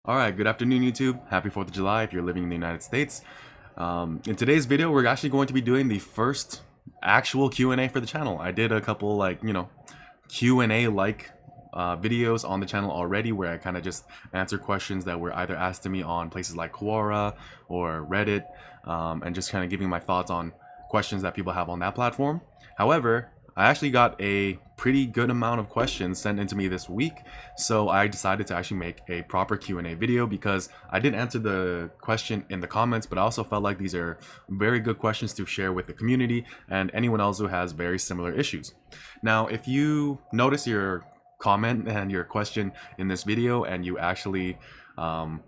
All right, good afternoon, YouTube. Happy 4th of July if you're living in the United States. In today's video, we're actually going to be doing the first actual Q&A for the channel. I did a couple Q&A videos on the channel already where I kind of just answer questions that were either asked to me on places like Quora or Reddit, and just kind of giving my thoughts on questions that people have on that platform. However, I actually got a pretty good amount of questions sent into me this week, so I decided to actually make a proper Q&A video because I did answer the question in the comments, but I also felt like these are very good questions to share with the community and anyone else who has very similar issues. Now, if you notice your comment and your question in this video and you actually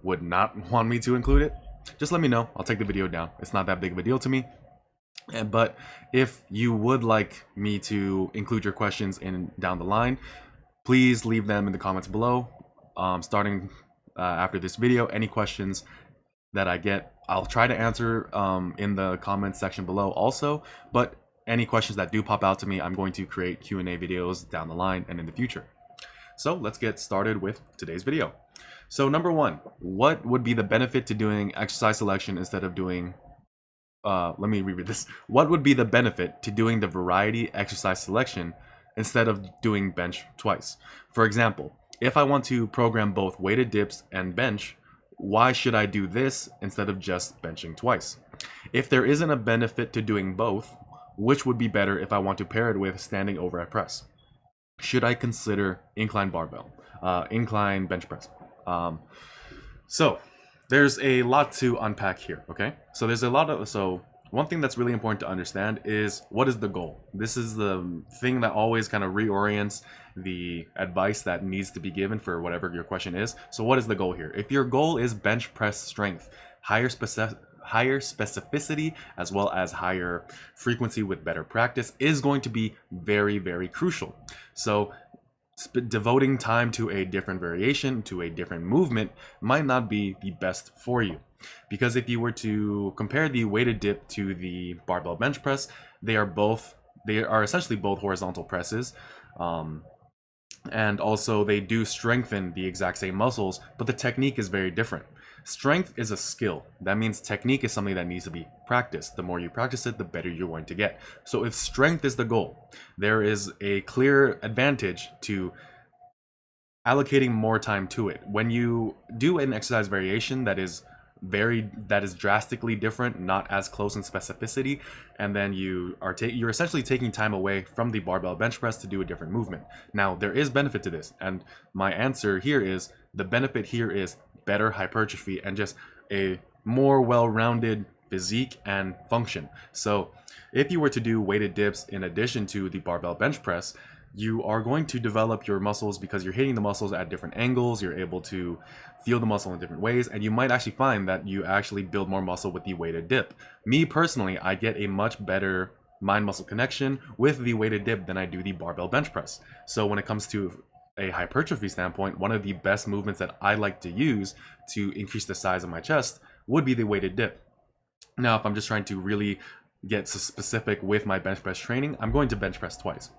would not want me to include it, just let me know. I'll take the video down. It's not that big of a deal to me. But if you would like me to include your questions in down the line, please leave them in the comments below. Starting after this video, any questions that I get, I'll try to answer in the comments section below also. But any questions that do pop out to me, I'm going to create Q&A videos down the line and in the future. So let's get started with today's video. So number one, what would be the benefit to doing exercise selection instead of doing let me reread this. What would be the benefit to doing the variety exercise selection instead of doing bench twice? For example, if I want to program both weighted dips and bench, why should I do this instead of just benching twice? If there isn't a benefit to doing both, which would be better if I want to pair it with standing overhead press? Should I consider incline barbell, incline bench press? So there's a lot to unpack here, okay? So one thing that's really important to understand is what is the goal? This is the thing that always kind of reorients the advice that needs to be given for whatever your question is. So what is the goal here? If your goal is bench press strength, higher specificity as well as higher frequency with better practice is going to be very, very crucial. So devoting time to a different variation, to a different movement, might not be the best for you. Because if you were to compare the weighted dip to the barbell bench press, they are essentially both horizontal presses. And also they do strengthen the exact same muscles, but the technique is very different. Strength is a skill. That means technique is something that needs to be practiced. The more you practice it, the better you're going to get. So if strength is the goal, there is a clear advantage to allocating more time to it. When you do an exercise variation that is drastically different, not as close in specificity, and then you're essentially taking time away from the barbell bench press to do a different movement. Now, there is benefit to this, and my answer here is the benefit here is better hypertrophy and just a more well-rounded physique and function. So if you were to do weighted dips in addition to the barbell bench press, you are going to develop your muscles because you're hitting the muscles at different angles. You're able to feel the muscle in different ways, and you might actually find that you actually build more muscle with the weighted dip. Me personally, I get a much better mind-muscle connection with the weighted dip than I do the barbell bench press. So when it comes to a hypertrophy standpoint, one of the best movements that I like to use to increase the size of my chest would be the weighted dip. Now, if I'm just trying to really get specific with my bench press training, I'm going to bench press twice.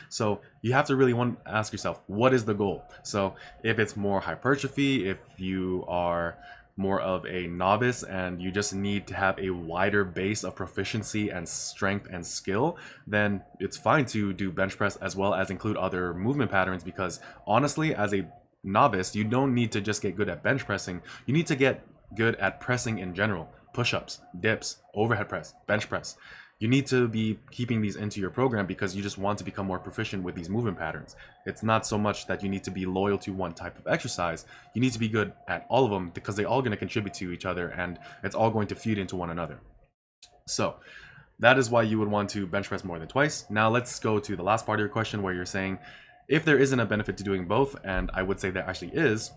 So you have to really want to ask yourself, what is the goal? So if it's more hypertrophy, if you are more of a novice and you just need to have a wider base of proficiency and strength and skill, then it's fine to do bench press as well as include other movement patterns, because honestly, as a novice, you don't need to just get good at bench pressing. You need to get good at pressing in general. Push-ups, dips, overhead press, bench press. You need to be keeping these into your program because you just want to become more proficient with these movement patterns. It's not so much that you need to be loyal to one type of exercise. You need to be good at all of them because they're all going to contribute to each other and it's all going to feed into one another. So that is why you would want to bench press more than twice. Now let's go to the last part of your question where you're saying if there isn't a benefit to doing both, and I would say there actually is,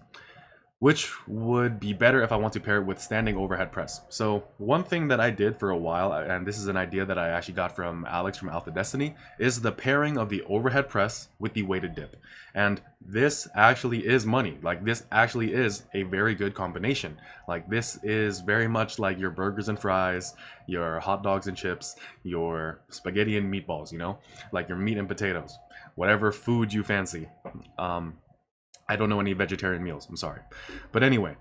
which would be better if I want to pair it with standing overhead press. So one thing that I did for a while, and this is an idea that I actually got from Alex from Alpha Destiny, is the pairing of the overhead press with the weighted dip. And this actually is money. Like, this actually is a very good combination. Like, this is very much like your burgers and fries, your hot dogs and chips, your spaghetti and meatballs, you know? Like your meat and potatoes, whatever food you fancy. I don't know any vegetarian meals, I'm sorry. But anyway,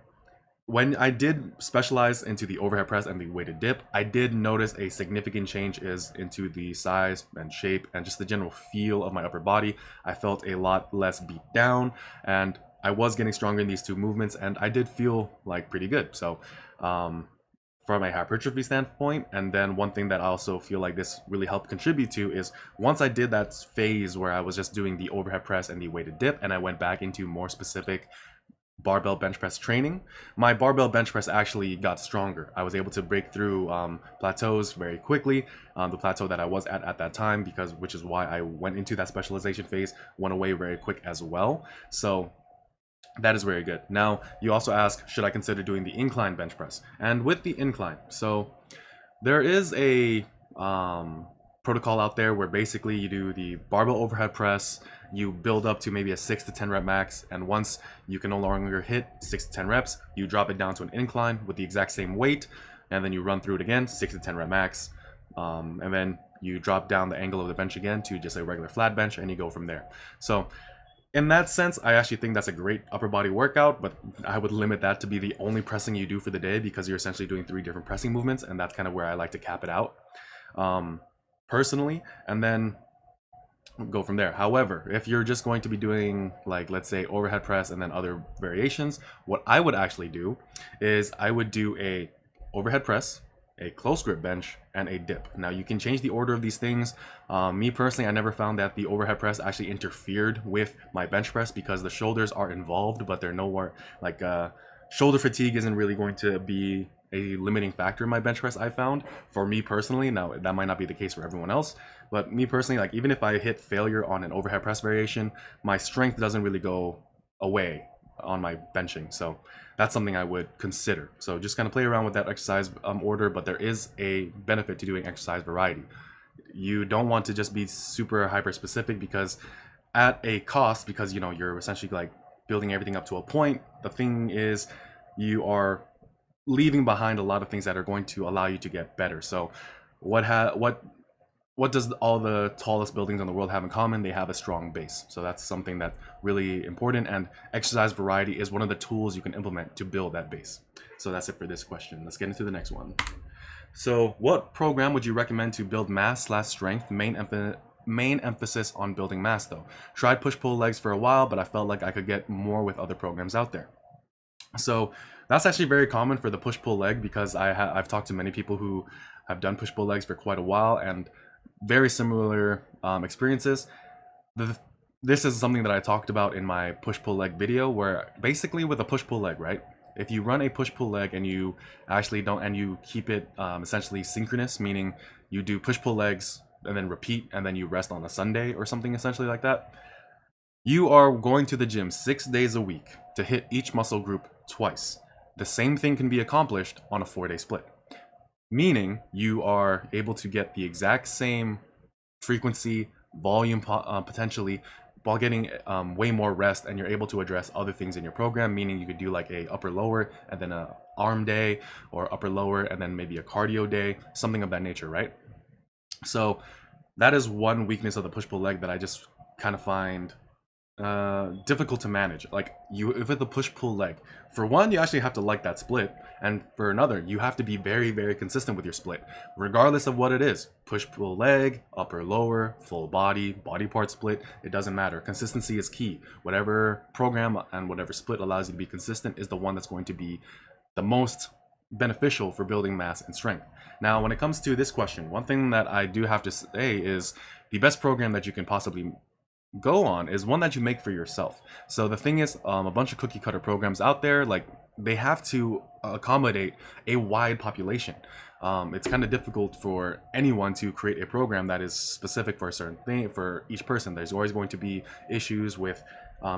when I did specialize into the overhead press and the weighted dip, I did notice a significant change is into the size and shape and just the general feel of my upper body. I felt a lot less beat down, and I was getting stronger in these two movements, and I did feel like pretty good. So from a hypertrophy standpoint, and then one thing that I also feel like this really helped contribute to is once I did that phase where I was just doing the overhead press and the weighted dip, and I went back into more specific barbell bench press training, my barbell bench press actually got stronger. I was able to break through plateaus very quickly, the plateau that I was at that time, which is why I went into that specialization phase, went away very quick as well. So that is very good. Now, you also ask, should I consider doing the incline bench press? And with the incline, so there is a protocol out there where basically you do the barbell overhead press, you build up to maybe a 6 to 10 rep max, and once you can no longer hit 6 to 10 reps, you drop it down to an incline with the exact same weight, and then you run through it again, 6 to 10 rep max, and then you drop down the angle of the bench again to just a regular flat bench, and you go from there. So in that sense, I actually think that's a great upper body workout, but I would limit that to be the only pressing you do for the day, because you're essentially doing 3 different pressing movements, and that's kind of where I like to cap it out personally, and then go from there. However, if you're just going to be doing, like, let's say overhead press and then other variations, what I would actually do is I would do a overhead press, a close grip bench, and a dip. Now you can change the order of these things. Me personally, I never found that the overhead press actually interfered with my bench press, because the shoulders are involved, but they're nowhere, like shoulder fatigue isn't really going to be a limiting factor in my bench press, I found. For me personally, now that might not be the case for everyone else, but me personally, like, even if I hit failure on an overhead press variation, my strength doesn't really go away on my benching. So that's something I would consider. So just kind of play around with that exercise order, but there is a benefit to doing exercise variety. You don't want to just be super hyper specific, because at a cost, because you know you're essentially like building everything up to a point. The thing is, you are leaving behind a lot of things that are going to allow you to get better. So what does all the tallest buildings in the world have in common? They have a strong base. So that's something that's really important, and exercise variety is one of the tools you can implement to build that base. So that's it for this question. Let's get into the next one. So what program would you recommend to build mass/strength? Main emphasis on building mass though. Tried push-pull legs for a while, but I felt like I could get more with other programs out there. So that's actually very common for the push-pull leg, because I've talked to many people who have done push-pull legs for quite a while, and very similar experiences. This is something that I talked about in my push-pull leg video, where basically with a push-pull leg, right? If you run a push-pull leg and you actually don't, and you keep it essentially synchronous, meaning you do push-pull legs and then repeat, and then you rest on a Sunday or something essentially like that, you are going to the gym 6 days a week to hit each muscle group twice. The same thing can be accomplished on a 4-day split, meaning you are able to get the exact same frequency, volume potentially, while getting way more rest, and you're able to address other things in your program, meaning you could do like a upper lower and then a arm day, or upper lower and then maybe a cardio day, something of that nature, right? So that is one weakness of the push-pull leg that I just kind of find difficult to manage. Like, if it's a push-pull leg, for one, you actually have to like that split, and for another, you have to be very, very consistent with your split, regardless of what it is. Push-pull leg, upper lower, full body part split, it doesn't matter. Consistency is key. Whatever program and whatever split allows you to be consistent is the one that's going to be the most beneficial for building mass and strength. Now, when it comes to this question, one thing that I do have to say is the best program that you can possibly go on is one that you make for yourself. So the thing is, a bunch of cookie cutter programs out there, like, they have to accommodate a wide population. It's kind of difficult for anyone to create a program that is specific for a certain thing for each person. There's always going to be issues with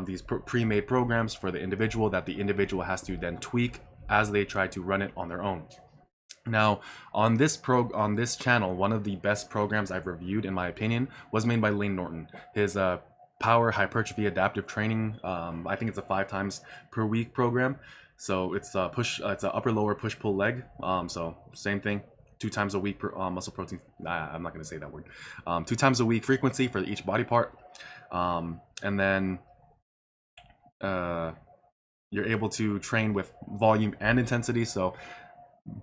these pre-made programs for the individual that the individual has to then tweak as they try to run it on their own. Now, on this channel, one of the best programs I've reviewed, in my opinion, was made by Lane Norton. His Power Hypertrophy Adaptive Training. I think it's a 5 times per week program. So it's it's a upper lower push pull leg. So same thing, 2 times a week per muscle protein. I'm not going to say that word. 2 times a week frequency for each body part, and then you're able to train with volume and intensity. So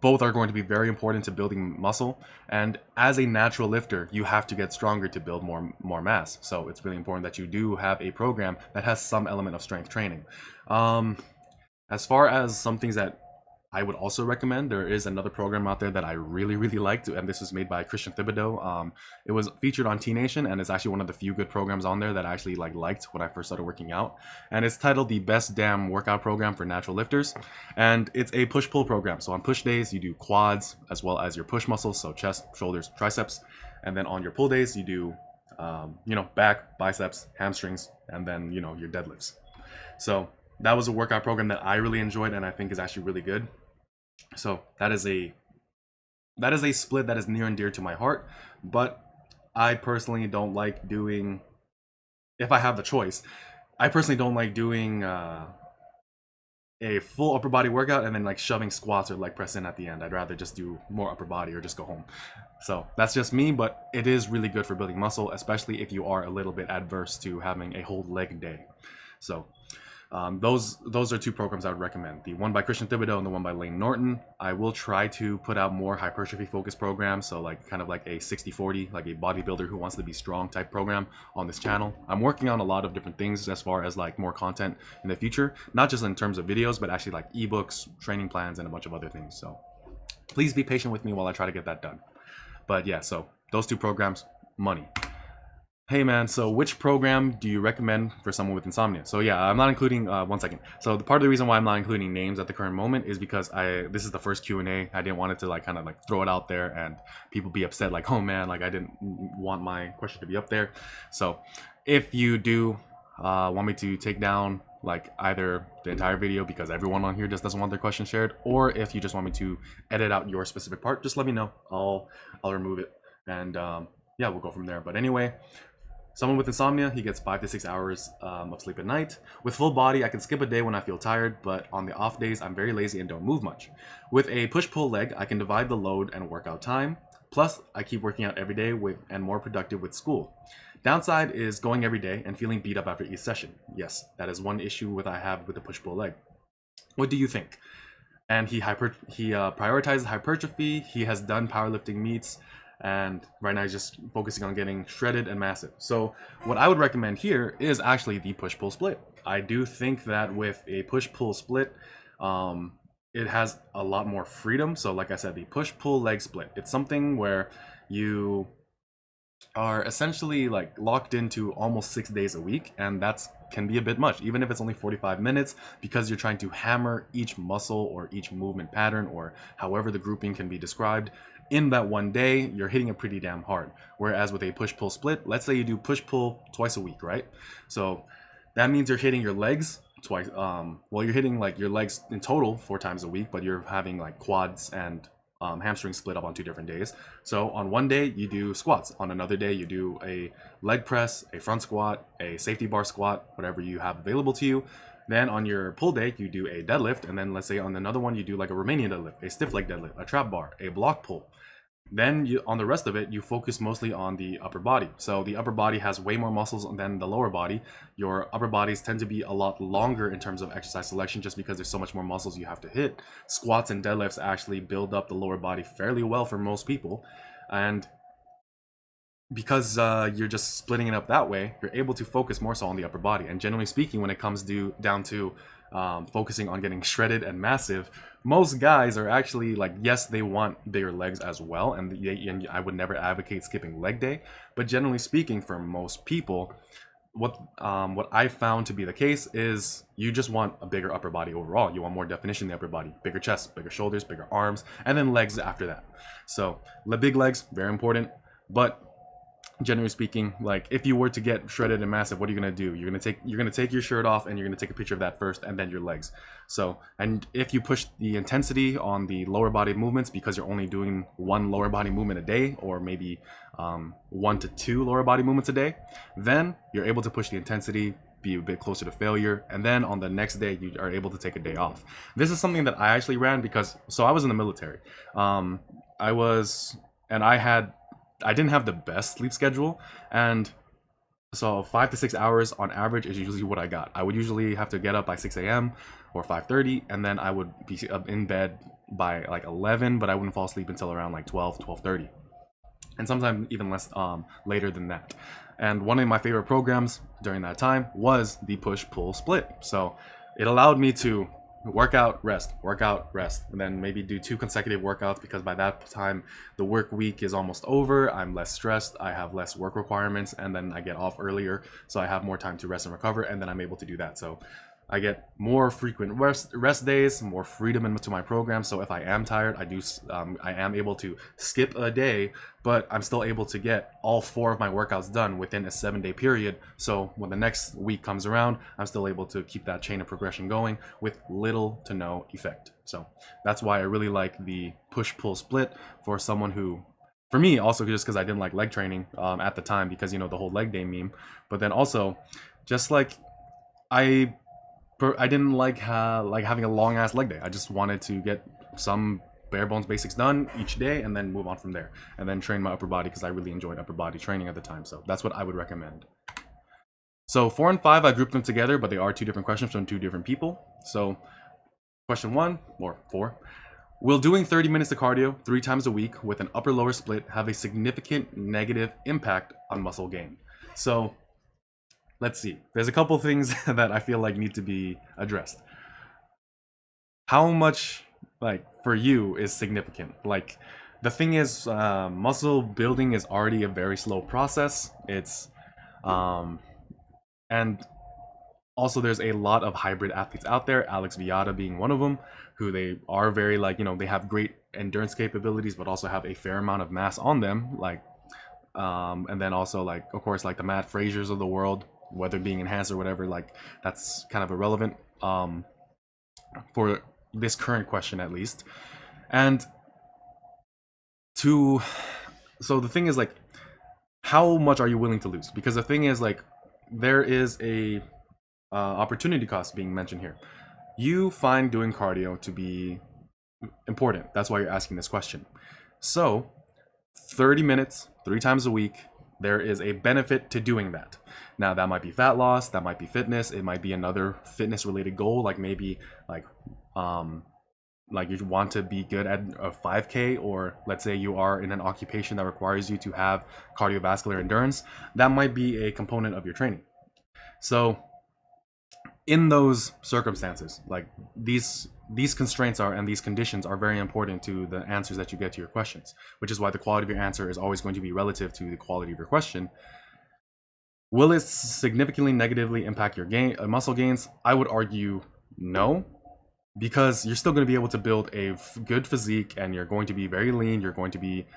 both are going to be very important to building muscle. And as a natural lifter, you have to get stronger to build more mass. So it's really important that you do have a program that has some element of strength training. As far as some things that I would also recommend, there is another program out there that I really liked, and this was made by Christian Thibodeau. It was featured on T Nation, and it's actually one of the few good programs on there that I actually liked when I first started working out. And it's titled the Best Damn Workout Program for Natural Lifters, and it's a push-pull program. So on push days, you do quads as well as your push muscles, so chest, shoulders, triceps, and then on your pull days, you do back, biceps, hamstrings, and then your deadlifts. So that was a workout program that I really enjoyed and I think is actually really good. So that is a split that is near and dear to my heart, but I personally don't like doing, if I have the choice, I personally don't like doing a full upper body workout and then like shoving squats or leg press in at the end. I'd rather just do more upper body or just go home. So that's just me, but it is really good for building muscle, especially if you are a little bit adverse to having a whole leg day. So those are two programs I would recommend. The one by Christian Thibodeau and the one by Lane Norton. I will try to put out more hypertrophy focused programs, so like kind of like a 60-40, like a bodybuilder who wants to be strong type program on this channel. I'm working on a lot of different things as far as like more content in the future, not just in terms of videos, but actually like ebooks, training plans, and a bunch of other things. So please be patient with me while I try to get that done. But yeah, so those two programs, money. Hey man, so which program do you recommend for someone with insomnia? So yeah, I'm not including, one second. So the part of the reason why I'm not including names at the current moment is because this is the first Q&A. I didn't want it to like kind of like throw it out there and people be upset like, oh man, like I didn't want my question to be up there. So if you do want me to take down like either the entire video because everyone on here just doesn't want their question shared, or if you just want me to edit out your specific part, just let me know. I'll remove it and yeah, we'll go from there. But anyway, someone with insomnia, he gets 5 to 6 hours of sleep at night. With full body, I can skip a day when I feel tired, but on the off days, I'm very lazy and don't move much. With a push-pull leg, I can divide the load and workout time. Plus, I keep working out every day and more productive with school. Downside is going every day and feeling beat up after each session. Yes, that is one issue I have with the push-pull leg. What do you think? And he prioritizes hypertrophy. He has done powerlifting meets. And right now he's just focusing on getting shredded and massive. So what I would recommend here is actually the push-pull split. I do think that with a push-pull split, it has a lot more freedom. So like I said, the push-pull leg split, it's something where you are essentially like locked into almost 6 days a week, and that's can be a bit much, even if it's only 45 minutes, because you're trying to hammer each muscle or each movement pattern or however the grouping can be described. In that one day, you're hitting it pretty damn hard. Whereas with a push-pull split, let's say you do push-pull twice a week, right? So that means you're hitting your legs twice. Well, you're hitting like your legs in total 4 times a week, but you're having like quads and hamstrings split up on 2 different days. So on one day you do squats, on another day you do a leg press, a front squat, a safety bar squat, whatever you have available to you. Then on your pull day, you do a deadlift, and then let's say on another one, you do like a Romanian deadlift, a stiff leg deadlift, a trap bar, a block pull. Then on the rest of it, you focus mostly on the upper body. So the upper body has way more muscles than the lower body. Your upper bodies tend to be a lot longer in terms of exercise selection just because there's so much more muscles you have to hit. Squats and deadlifts actually build up the lower body fairly well for most people. And because you're just splitting it up that way, you're able to focus more so on the upper body. And generally speaking, when it comes down to focusing on getting shredded and massive, most guys are actually like, yes, they want bigger legs as well, and I would never advocate skipping leg day, but generally speaking, for most people, what I found to be the case is you just want a bigger upper body overall. You want more definition in the upper body, bigger chest, bigger shoulders, bigger arms, and then legs after that. So the big legs, very important, but generally speaking, like if you were to get shredded and massive, what are you gonna do? You're gonna take your shirt off and you're gonna take a picture of that first, and then your legs. So, and if you push the intensity on the lower body movements because you're only doing 1 lower body movement a day, or maybe 1 to 2 lower body movements a day, then you're able to push the intensity, be a bit closer to failure, and then on the next day you are able to take a day off. This is something that I actually ran because, so I was in the military. I didn't have the best sleep schedule, and so 5 to 6 hours on average is usually what I got. I would usually have to get up by 6 a.m. or 5:30, and then I would be in bed by like 11, but I wouldn't fall asleep until around like 12:30, and sometimes even less later than that. And one of my favorite programs during that time was the push-pull split. So it allowed me to work out, rest, and then maybe do 2 consecutive workouts, because by that time the work week is almost over. I'm less stressed, I have less work requirements, and then I get off earlier, so I have more time to rest and recover, and then I'm able to do that. So I get more frequent rest days, more freedom into my program. So if I am tired, I am able to skip a day, but I'm still able to get all 4 of my workouts done within a 7-day period. So when the next week comes around, I'm still able to keep that chain of progression going with little to no effect. So that's why I really like the push-pull split for someone who, for me, also just because I didn't like leg training at the time, because, you know, the whole leg day meme, but then also just like I didn't like having a long ass leg day. I just wanted to get some bare bones basics done each day and then move on from there, and then train my upper body, because I really enjoyed upper body training at the time. So that's what I would recommend. So 4 and 5, I grouped them together, but they are 2 different questions from 2 different people. So question 1 or 4: will doing 30 minutes of cardio 3 times a week with an upper lower split have a significant negative impact on muscle gain? So let's see. There's a couple things that I feel like need to be addressed. How much, like, for you is significant? Like, the thing is, muscle building is already a very slow process. It's, and also there's a lot of hybrid athletes out there, Alex Viada being one of them, who they are very, like, you know, they have great endurance capabilities, but also have a fair amount of mass on them. Like, and then also, like, of course, like the Matt Frasers of the world, whether being enhanced or whatever, like, that's kind of irrelevant for this current question, at least. And so the thing is, like, how much are you willing to lose? Because the thing is, like, there is a opportunity cost being mentioned here. You find doing cardio to be important. That's why you're asking this question. So 30 minutes 3 times a week, there is a benefit to doing that. Now, that might be fat loss, that might be fitness, it might be another fitness related goal, like maybe like you want to be good at a 5K, or let's say you are in an occupation that requires you to have cardiovascular endurance. That might be a component of your training. So in those circumstances, like, these constraints are, and these conditions are very important to the answers that you get to your questions, which is why the quality of your answer is always going to be relative to the quality of your question. Will it significantly negatively impact your muscle gains? I would argue no, because you're still going to be able to build a good physique, and you're going to be very lean, you're going to be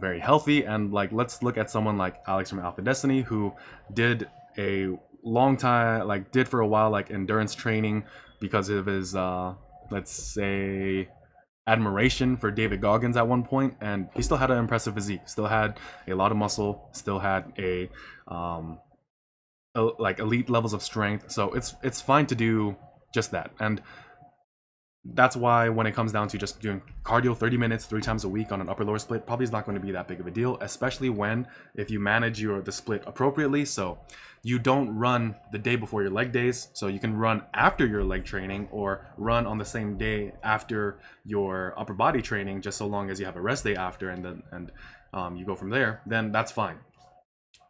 very healthy. And, like, let's look at someone like Alex from Alpha Destiny, who did a long time, like, did for a while, like, endurance training because of his let's say admiration for David Goggins at one point, and he still had an impressive physique, still had a lot of muscle, still had a like elite levels of strength. So it's fine to do just that. And that's why when it comes down to just doing cardio 30 minutes 3 times a week on an upper lower split, probably is not going to be that big of a deal, especially if you manage the split appropriately. So you don't run the day before your leg days, so you can run after your leg training, or run on the same day after your upper body training, just so long as you have a rest day after, and you go from there, then that's fine.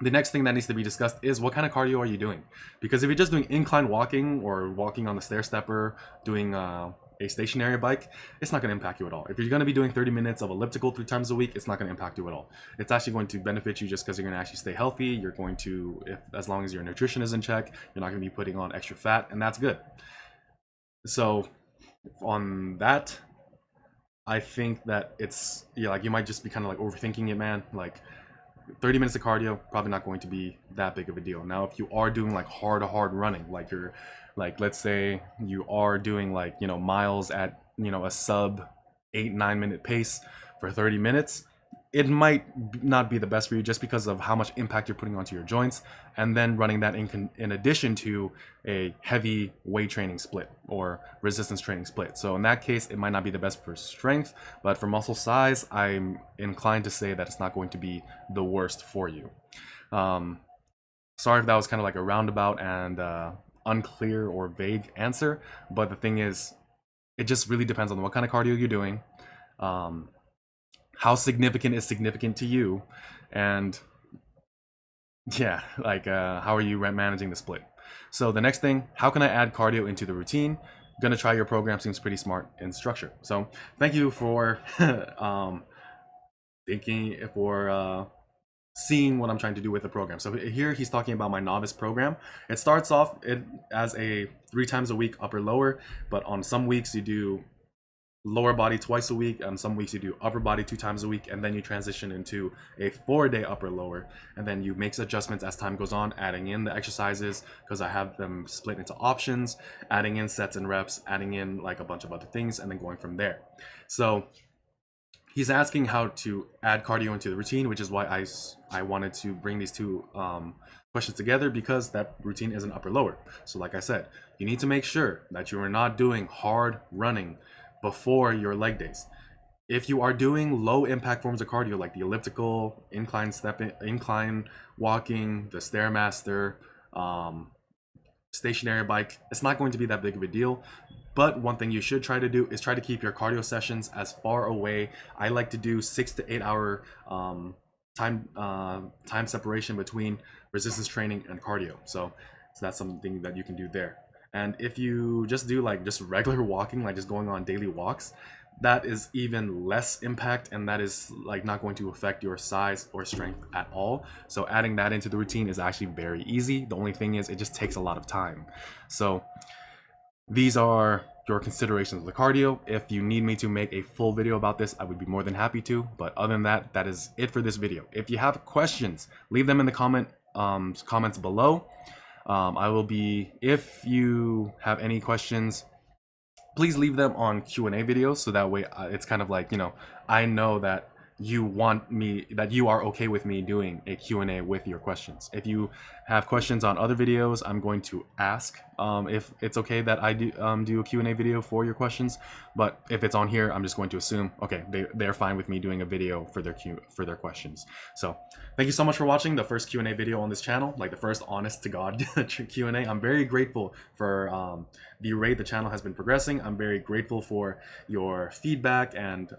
The next thing that needs to be discussed is what kind of cardio are you doing? Because if you're just doing incline walking, or walking on the stair stepper, doing a stationary bike, it's not going to impact you at all. If you're going to be doing 30 minutes of elliptical 3 times a week, it's not going to impact you at all. It's actually going to benefit you, just because you're going to actually stay healthy. You're going to, as long as your nutrition is in check, you're not going to be putting on extra fat, and that's good. So on that, I think that it's, yeah, like, you might just be kind of like overthinking it, man. Like, 30 minutes of cardio, probably not going to be that big of a deal. Now, if you are doing like hard running, like you're, like, let's say you are doing, like, you know, miles at, you know, a sub 8-9 minute pace for 30 minutes, it might not be the best for you, just because of how much impact you're putting onto your joints, and then running that in addition to a heavy weight training split or resistance training split. So in that case, it might not be the best for strength, but for muscle size, I'm inclined to say that it's not going to be the worst for you. Sorry if that was kind of like a roundabout and unclear or vague answer, but the thing is, it just really depends on what kind of cardio you're doing, how significant is significant to you, and yeah, like how are you managing the split. So the next thing, how can I add cardio into the routine? Gonna try your program, seems pretty smart in structure. So thank you for seeing what I'm trying to do with the program. So here he's talking about my novice program. It starts off as a 3 times a week upper lower, but on some weeks you do lower body twice a week, and some weeks you do upper body 2 times a week, and then you transition into a 4-day upper lower, and then you make adjustments as time goes on, adding in the exercises, because I have them split into options, adding in sets and reps, adding in like a bunch of other things, and then going from there. So he's asking how to add cardio into the routine, which is why I wanted to bring these two questions together, because that routine is an upper lower. So like I said, you need to make sure that you are not doing hard running before your leg days. If you are doing low impact forms of cardio like the elliptical, incline walking, the Stairmaster, stationary bike, it's not going to be that big of a deal. But one thing you should try to do is try to keep your cardio sessions as far away. I like to do 6 to 8 hour time separation between resistance training and cardio. So that's something that you can do there. And if you just do like just regular walking, like just going on daily walks, that is even less impact, and that is like not going to affect your size or strength at all. So adding that into the routine is actually very easy. The only thing is it just takes a lot of time. So these are your considerations of the cardio. If you need me to make a full video about this, I would be more than happy to. But other than that, that is it for this video. If you have questions, leave them in the comments below. I will be, if you have any questions, please leave them on Q&A videos, so that way it's kind of like, you know, I know that you want me, that you are okay with me doing a Q&A with your questions. If you have questions on other videos, I'm going to ask if it's okay that I do a Q&A video for your questions. But if it's on here, I'm just going to assume, okay, they're fine with me doing a video for their questions. So thank you so much for watching the first Q&A video on this channel, like the first honest to God Q&A. I'm very grateful for the rate the channel has been progressing. I'm very grateful for your feedback and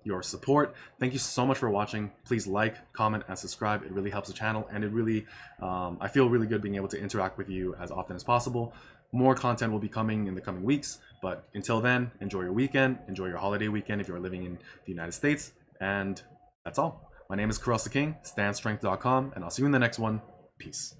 your support. Thank you so much for watching. Please like, comment, and subscribe. It really helps the channel, and it really, I feel really good being able to interact with you as often as possible. More content will be coming in the coming weeks, but until then, enjoy your weekend, enjoy your holiday weekend if you're living in the United States, and that's all. My name is Karel the King, standstrength.com, and I'll see you in the next one. Peace.